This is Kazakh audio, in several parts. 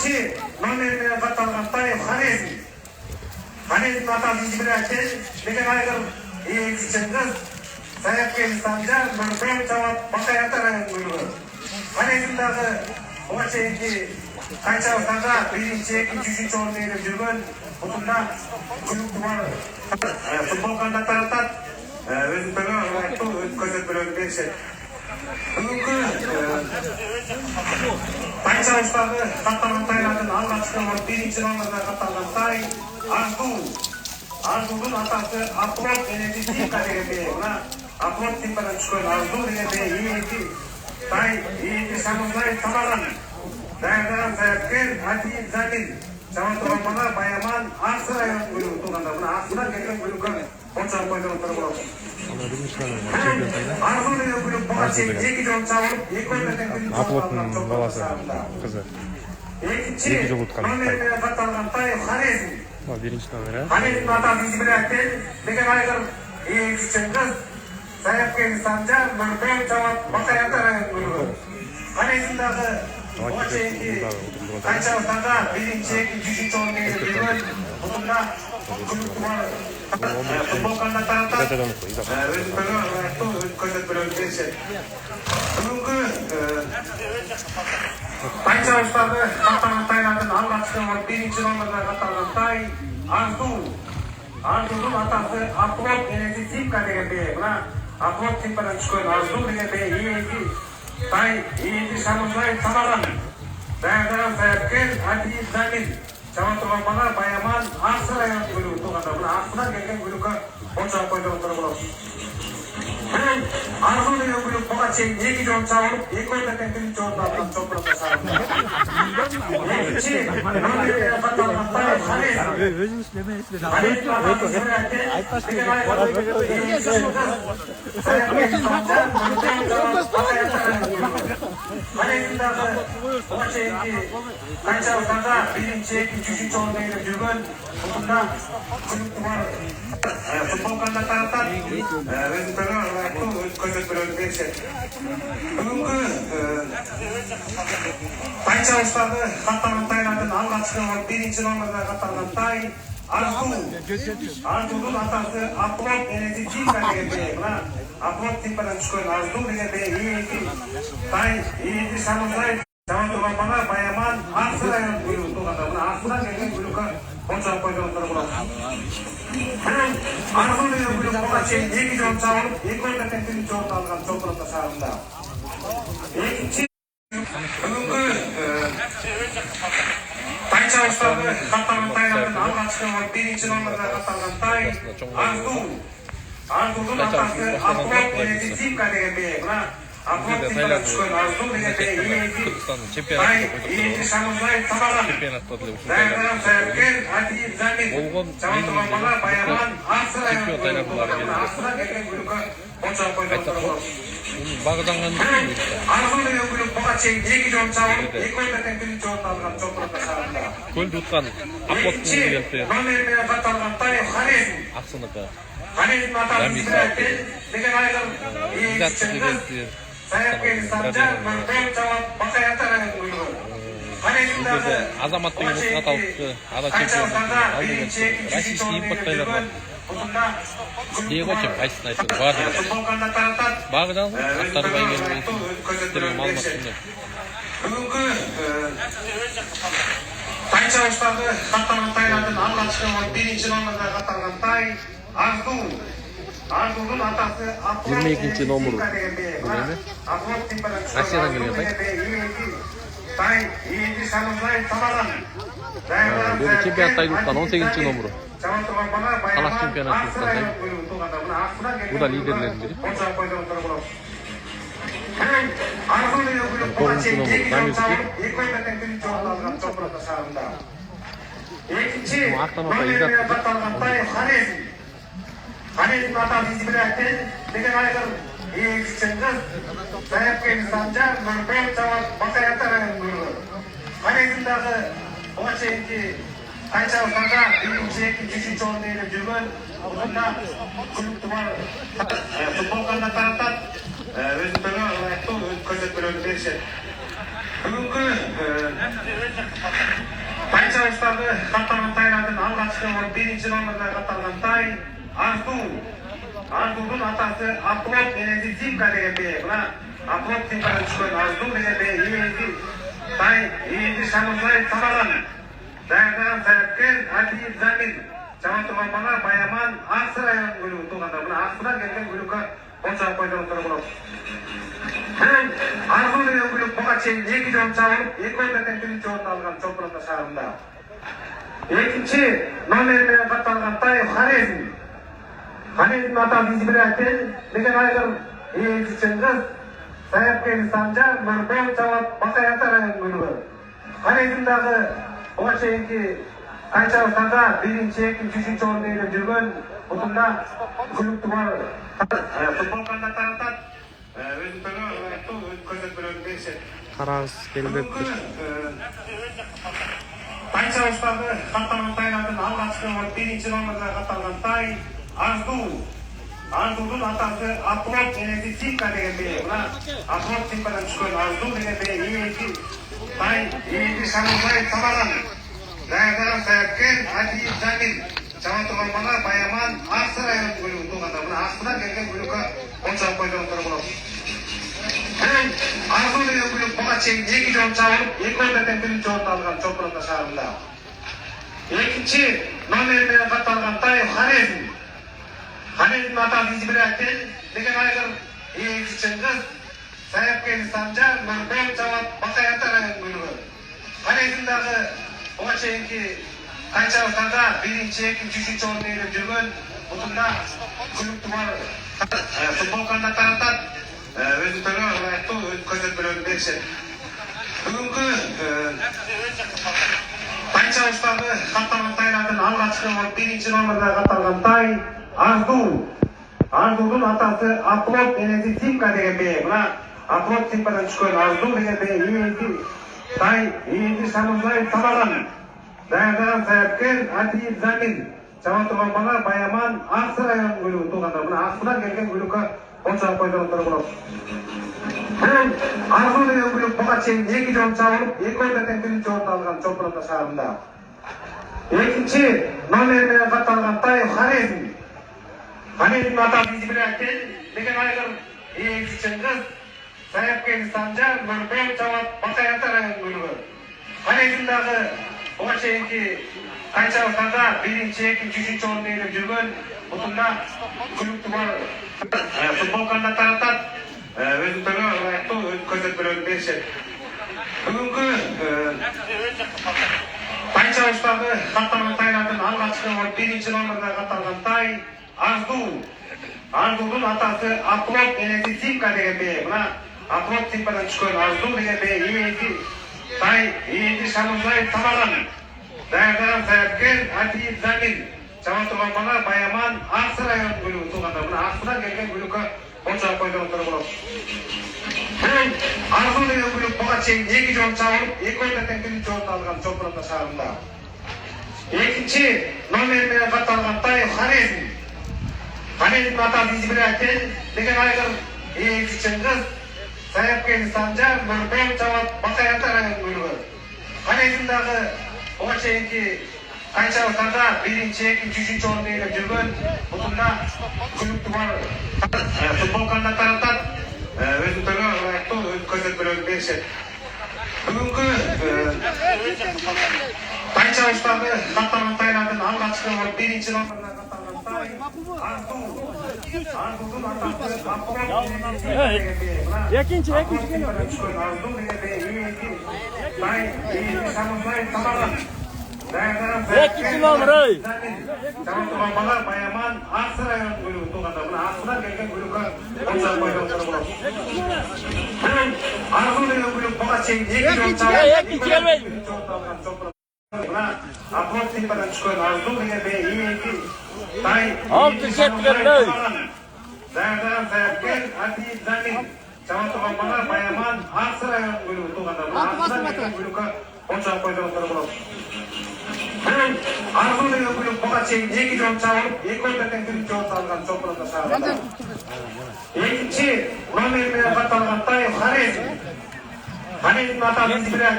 Екінші номермен қаталған Таев Хорезм. Хорезм атасын жіберәтен деген айғыр екіншін қыз Саяпкен Санжар Нұрбен жауап Бақаята район бұйрығы. Хорезмдағы оға шейінгі қаншалықтарға бірінші, екінші, үшінші орын егіп жүрген бұтында күлікті бар футбол қандаттараттат өзін бірі айтты, өзін көзет бір өзін берішеді. Бүгінгі қаншалықтағы қатталған тайлардың алғашқы бірінші номерға қатталған тай Арзудың атасы Аплот денесі Тимка деген бе. Аплот Тимкадан түшкен Арзу деген бе тай еңді самызлай тамаған. Дайындаған саяпкер Атиев Замин. Жаман тұрған бана Баяман Ақсы район бөлігі туғанда. Бұна Ақсыдан келген бөлігі қоншан қойдырын тұры болады. Арзу деген бөлігі бұға шейін 2 жол чауылып, 2 өрметтен күн Аплоттың баласы қызы. Екінші номермен қаталған Таев Хорезм. Birinci номер, ha? Хорезм атасын жіберәтен деген айғыр екіншін қыз Саяпкен Санжар Нұрбен жауап Бақаята район бұйрығы. Хорезмдағы оға шейінгі қаншалықтарға бірінші, екінші, үшінші орын егіп жүрген бұтында күлікті бар футбол қандаттараттат өзін бірі айтты, өзін көзет бір өзін берішеді. Бүгінгі қаншалықтағы қатталған тайлардың алғашқы бірінші номерға қатталған тай Арзудың атасы Аплот денесі Тимка деген бе. Бұна Аплот Тимкадан түшкен Арзу деген бе тай еңді самызлай тамаған. Дайындаған саяпкер Атиев Замин. Жаман тұрған бана Баяман Ақсы район бөлігі туғанда. Бұна Ақсыдан келген бөлігі қоншан қойдырын тұры болады. Арзу деген бөлік бұға шейін 2 жол чауылып, 2 өрметтен бірінші орын алған чопырында сарында. Екінші номермен қаталған Таев Хорезм. Хорезм атасын жіберәтен деген айғыр екіншін қыз Саяпкен Санжар Нұрбен жауап Бақаята район бұйрығы. Хорезмдағы оға шейінгі қаншалықтарға бірінші, екінші, үшінші орын егіп жүрген бұтында күлікті бар футбол қандаттараттат өзін бірі айтты, өзін көзет бір өзін берішеді. Бүгінгі қаншалықтағы қатталған тайлардың алғашқы бірінші номерға қатталған тай Арзудың атасы Аплот денесі Тимка деген бе. Бұна Аплот Тимкадан түшкен Арзу деген бе тай еңді самызлай жаман тұрған бана Баяман Ақсы район бөлігі туғанда. Бұна Ақсыдан келген бөлігі қоншан қойдырын тұры болады. Арзу деген бөлігі бұға шейін 2 жол чауылып, 2 өрметтен бірінші орын алған чопырында сарында. Екінші бүгінгі қаншалықтағы қатталған тайлардың алғашқы бірінші номерға қатталған тай Арзудың атасы Аплот денесі Тимка деген бе. Бұна Аплот Тимкадан түшкен Арзу деген бе тай еңді самызлай тамаған. Дайындаған саяпкер Атиев Замин. Жаман тұрған бана Баяман Ақсы район бөлігі туғанда. Ақсыдан келген бөлігі қоншан қойдырын тұры болады. Арзу деген бөлік бұға шейін 2 жол чауылып, 2 өрметтен бірінші орын алған чопырында сарында. Көл тұтқан Екінші номермен қаталған Таев Хорезм. Ақсыныкі. Хорезм атасын жіберәтен деген айғыр екіншін қыз Саяпкен Санжар Нұрбен жауап Бақаята район бұйрығы. Хорезмдағы Азамат деген осы аталықты қаншалықтарға бірінші, екінші, үшінші орын егіп жүрген бұтында не ғой чем қайсысын айтады бар деген. футбол қандаттараттат Бағы жазғы, ақтары бәйгені өзін малымат күнде. Бүгінгі қаншалықтағы қатталған тайлардың алғашқы бірінші номерға қатталған тай Арзудың атасы Аплот 22-ші номер. Аплот Тимкадан Россиядан келген тай еңді самызлай тамаған. Böyle çempiyonataydı tutan 18. numara. Kalas çempiyonatı tutan. Bu da liderlerin biri. 9. numara. Namizki. Bu aktan ota izat tutuyor. Хорезм атасын жіберәтен деген айғыр екіншін қыз Саяпкен Санжар Нұрбен жауап Бақаята район бұйрығы. Хорезмдағы оға шейінгі қаншалықтарға бірінші, екінші, үшінші орын егіп жүрген бұтында күлікті бар футбол қандаттараттат өзін бірі айтты, өзін көзет бір өзін берішеді. Бүгінгі катталган тайлардын алгачкы биринчи номерде катталган тай Арду. Ардудун атасы Аплот энеси Зимка деген бээ. Мына Аплот Зимкадан түшкөн Арду деген бээ ийинди тай, ийинди Шамырзай Самаран. Даярдаган саяпкер Адиев Замин. Жаман турган бала Баяман Аксы районунун бөлүгү туугандар. Мына Аксыдан келген бөлүккө болчоп койдоруңуздар болот. Бул Арду деген бөлүк буга чейин 2 жолу чабылып, 2 ойдон биринчи орунду алган Чопурата шаарында. Экинчи номер менен катталган тай Хорезм. Хорезмдин атасы Избиратель деген айгыр ийинчи Чыңгыз, саяпкер Санжар, Нурбол Жават Бакаята районунун бөлүгү. Хорезмдагы буга чейинки кайчалыктарда биринчи, экинчи, үчүнчү орунду ээлеп жүргөн бутунда клубту бар футбол кандидаттары атат. Өзүнүн өз көрсөтмөлөрүн беришет. Карагыз келбептир. Тайчалыктагы катталган тайлардын алгачкы биринчи номерде катталган тай Арду. Ардудун атасы Аплот энеси Зимка деген бээ. Мына Аплот Зимкадан түшкөн Арду деген бээ ийинди тай, ийинди Шамырзай Самаран. Даярдаган саяпкер Адиев Замин. Жаман турган бала Баяман Аксы районунун бөлүгү туугандар. Мына Аксыдан келген бөлүккө болчоп койдоруңуздар болот. Бул Арду деген бөлүк буга чейин 2 жолу чабылып, 2 ойдон биринчи орунду алган Чопурата шаарында. Экинчи номер менен катталган тай Хорезм. Хорезмдин атасы Избиратель деген айгыр ийинчи Чыңгыз, саяпкер Санжар, Нурбол Жават Бакаята районунун бөлүгү. Хорезмдагы буга чейинки кайчалыктарда биринчи, экинчи, үчүнчү орунду ээлеп жүргөн бутунда клубту бар футбол кандидаттары атат. Өзүнүн ылайыктуу өз көрсөтмөлөрүн беришет. Бүгүнкү тайчалыктагы катталган тайлардын алгачкы биринчи номерде катталган тай Арду. Ардудун атасы Аплот энеси Зимка деген бээ. Мына Аплот Зимкадан түшкөн Арду деген бээ ийинди тай, ийинди Шамырзай Самаран. Даярдаган саяпкер Адиев Замин. Жаман турган бала Баяман Аксы районунун бөлүгү туугандар. Мына Аксыдан келген бөлүккө болчоп койдоруңуздар болот. Бул Арду деген бөлүк буга чейин 2 жолу чабылып, 2 ойдон биринчи орунду алган Чопурата шаарында. Экинчи номер менен катталган тай Хорезм. Хорезмдин атасы Избиратель деген айгыр ийинчи Чыңгыз, саяпкер Санжар, Нурбол Жават Бакаята районунун бөлүгү. Хорезмдагы буга чейинки кайчалыктарда биринчи, экинчи, үчүнчү орунду ээлеп жүргөн бутунда клубту бар футбол кандидаттары атат. Өзүнүн ылайыктуу өз көрсөтмөлөрүн беришет. Бүгүнкү тайчалыктагы катталган тайлардын алгачкы биринчи номерде катталган тай Арду. Ардудун атасы Аплот энеси Зимка деген бээ. Мына Аплот Зимкадан түшкөн Арду деген бээ ийинди тай, ийинди Шамырзай Самаран. Даярдаган саяпкер Адиев Замин. Жаман турган бала Баяман Аксы районунун бөлүгү туугандар. Мына Аксыдан келген бөлүккө болчоп койдоруңуздар болот. Бул Арду деген бөлүк буга чейин 2 жолу чабылып, 2 ойдон биринчи орунду алган Чопурата шаарында. Экинчи номер менен катталган тай Хорезм. Хорезмдин атасы Избиратель деген айгыр ийинчи Чыңгыз, саяпкер Санжар, Нурбол Жават Бакаята районунун бөлүгү. Хорезмдагы буга чейинки кайчалыктарда биринчи, экинчи, үчүнчү орунду ээлеп жүргөн бутунда клубту бар футбол кандидаттары атат. Өзүнүн ылайыктуу өз көрсөтмөлөрүн беришет. Бүгүнкү тайчалыктагы катталган тайлардын алгачкы биринчи номерде катталган тай Арду. Ардудун атасы Аплот энеси Экинчи Арду деген бээ ийинди тай, ийинди Шамырзай Самаран. Экинчи номер ой. Жаман турган бала Баяман Аксы районунун бөлүгү туугандар. Мына Аксыдан келген бөлүккө болчоп койдоруңуздар болот. Бул Арду деген бөлүк буга чейин 2 жолу чабылып, 2 ойдон биринчи орунду алган Чопурата. Мына Аплот Зимкадан түшкөн Арду деген бээ ийинди тай, Алты кеткенler. Даярдаган саяпкер Адиев Замин. Жаман турган бала Баяман Аксы районунун бөлүгү туугандар. Мына Аксыдан келген бөлүккө болчоп койдоруңуздар болот. Бул Арду деген бөлүк буга чейин 2 жолу чабылып, 2 ойдон биринчи орунду алган Чопурата шаарында. Экинчи номер менен катталган тай Хорезм. Hanez'in atası İzmir'den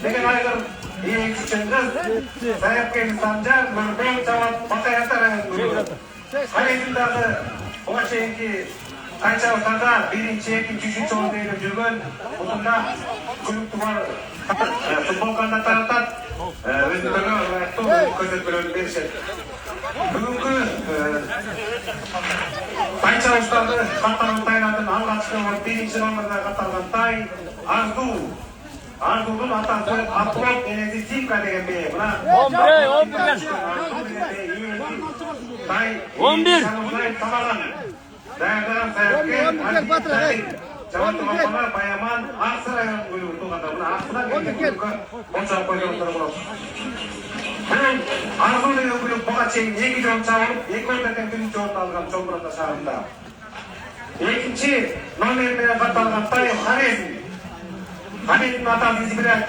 деген айгыр екінші қыз Саяпкен Санжар Нұрбек жауап Бақаятар Hanez'inдағы оған шейінгі қанша ұстарда бірінші, екінші, үшінші орында еліп жүрген бұтында күлікті бар футболканда таратады өзіндегі лайықты көрсеткілерін берішеді. Бүгінгі қанша ұстарды қаттаған тайлардың алғашқы бірінші номерда қатталған тай Ardudun atası Atlop Enezi Timka деген бе. 11. Tamamlan. Dayadan Sayapken Hadi Jawa Tengah Payaman Aksarayın bölümü tuğanda. Buna Aksarayın bölümü Onca koyduğum tarafı. Arzu деген bölüm boğa çeyin. Eki жол çağırıp Eki ortadan günün çoğunda alған Çomburata şarında. Ekinci номермен қаталған Tay Hanez'in Hanez'in atası İzmir'den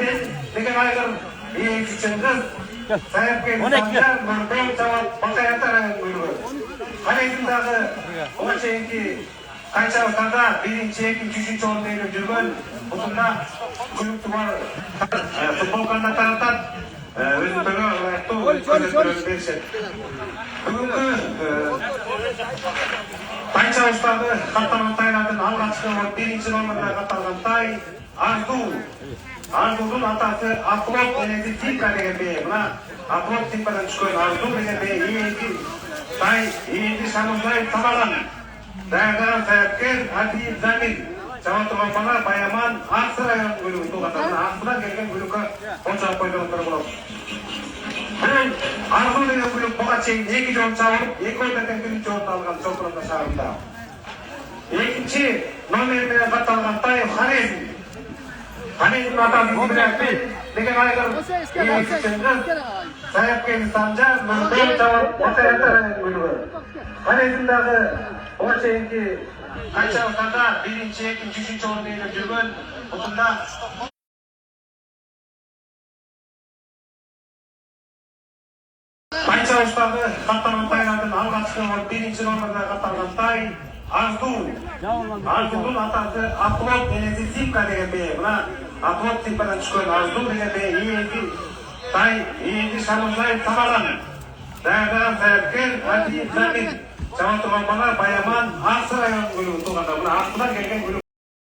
деген айгыр екінші қыз Саяпкен Санжар Нұрбек жауап Бақаятар Hanez'inдағы оған шейінгі қанша ұстарда бірінші, екінші, үшінші орында еліп жүрген бұтында күлікті бар футболканда таратады өзіндегі лайықты көрсеткілерін берішеді. Бүгінгі қанша ұстарды қатталған тайлардың алғашқы бірінші номерда қатталған тай Ardudun atası Atlop Enezi Timka деген бе. Мына Атлоп Тимкадан түшкен Арду деген бе именді Шамызбай Тамаған. Dayadan Sayapken Hadi Замин. Jawa Tengah Payaman Aksarayın bölümü tuğanda. Aksaraydan келген bölümі Onca koyduğum tarafı. Arzu деген bölüm boğa çeyin. Eki жол çağırıp Eki ortadan günün çoğunda alған Çomburata şarында. Екінші номермен қаталған Tay Hanez'in atası İzmir'den деген айгыр екінші қыз Саяпкен Санжар Нұрбек жауап Бақаятар Hanez'inдағы оған шейінгі қанша ұстарда бірінші, екінші, үшінші орында еліп жүрген бұтында қанша ұстарды қатталған тайлардың алғашқы бірінші номерда қатталған тай Ardudun atası Atlop Enezi Timka деген бе. Мына Атлоп Тимкадан түшкен Арду деген бе именді Шамызбай Тамаған. Dayadan Sayapken Hadi Замин. Jawa Tengah Payaman Aksarayın bölümü tuğanda. Мына Aksarayдан келген bölüm